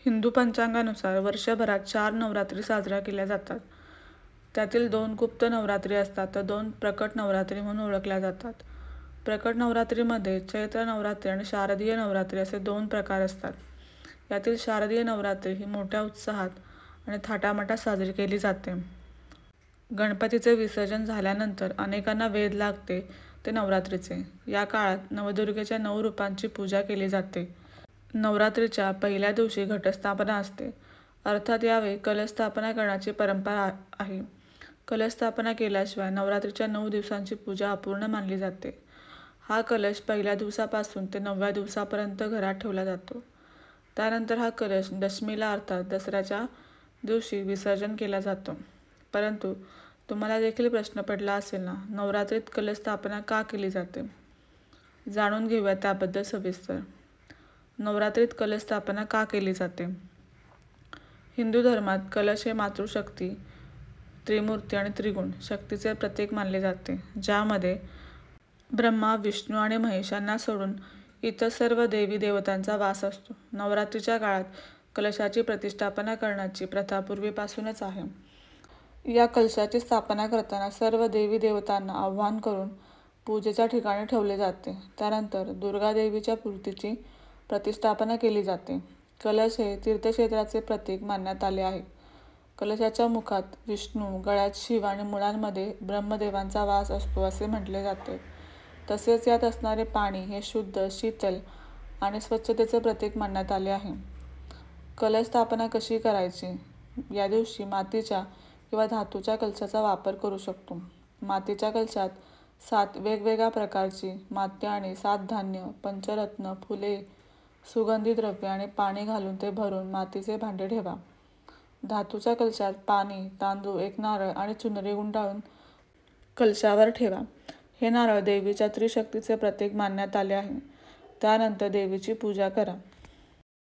हिंदू पंचांगानुसार वर्षभरात 4 नवरात्री साजऱ्या केल्या जातात. त्यातील 2 गुप्त नवरात्री असतात तर 2 प्रकट नवरात्री म्हणून ओळखल्या जातात. प्रकट नवरात्रीमध्ये चैत्र नवरात्री आणि शारदीय नवरात्री असे 2 प्रकार असतात. यातील शारदीय नवरात्री ही मोठ्या उत्साहात आणि थाटामाटात साजरी केली जाते. गणपतीचे विसर्जन झाल्यानंतर अनेकांना वेध लागते ते नवरात्रीचे. या काळात नवदुर्गेच्या 9 रूपांची पूजा केली जाते. नवरात्रीच्या पहिल्या दिवशी घटस्थापना असते. अर्थात यावेळी कलशस्थापना करण्याची परंपरा आहे. कलशस्थापना केल्याशिवाय नवरात्रीच्या 9 दिवसांची पूजा अपूर्ण मानली जाते. हा कलश पहिल्या दिवसापासून ते 9व्या दिवसापर्यंत घरात ठेवला जातो. त्यानंतर हा कलश दशमीला अर्थात दसऱ्याच्या दिवशी विसर्जन केला जातो. परंतु तुम्हाला देखील प्रश्न पडला असेल ना, नवरात्रीत कलशस्थापना का केली जाते? जाणून घेऊया त्याबद्दल सविस्तर. नवरात्रीत कलशस्थापना का केली जाते? हिंदू धर्मात कलश हे मातृशक्ती, त्रिमूर्ती आणि त्रिगुण शक्तीचे प्रतीक मानले जाते, ज्यामध्ये ब्रह्मा, विष्णू आणि महेश यांना सोडून इतर सर्व देवी देवतांचा वास असतो. नवरात्रीच्या काळात कलशाची प्रतिष्ठापना करण्याची प्रथा पूर्वीपासूनच आहे. या कलशाची स्थापना करताना सर्व देवी देवतांना आवाहन करून पूजेच्या ठिकाणी ठेवले जाते. त्यानंतर दुर्गा देवीच्या मूर्तीची प्रतिष्ठापना केली जाते. कलश हे तीर्थक्षेत्राचे प्रतीक मानण्यात आले आहे. कलशाच्या मुखात विष्णू, गळ्यात शिव आणि मुळांमध्ये ब्रह्मदेवांचा वास असतो असे म्हटले जाते. तसेच यात असणारे पाणी हे शुद्ध, शीतल आणि स्वच्छतेचे प्रतीक मानण्यात आले आहे. कलश स्थापना कशी करायची? या दिवशी मातीच्या किंवा धातूच्या कलशाचा वापर करू शकतो. मातीच्या कलशात 7 वेगवेगळ्या प्रकारची माती आणि 7 धान्य, पंचरत्न, फुले, सुगंधी द्रव्ये आणि पाणी घालून ते भरून मातीचे भांडे ठेवा. धातूच्या कलशात पाणी, तांदूळ, 1 नारळ आणि चुनरी गुंडाळून कलशावर ठेवा. हे नारळ देवीच्या त्रिशक्तीचे प्रतीक मानण्यात आले आहे. त्यानंतर देवीची पूजा करा.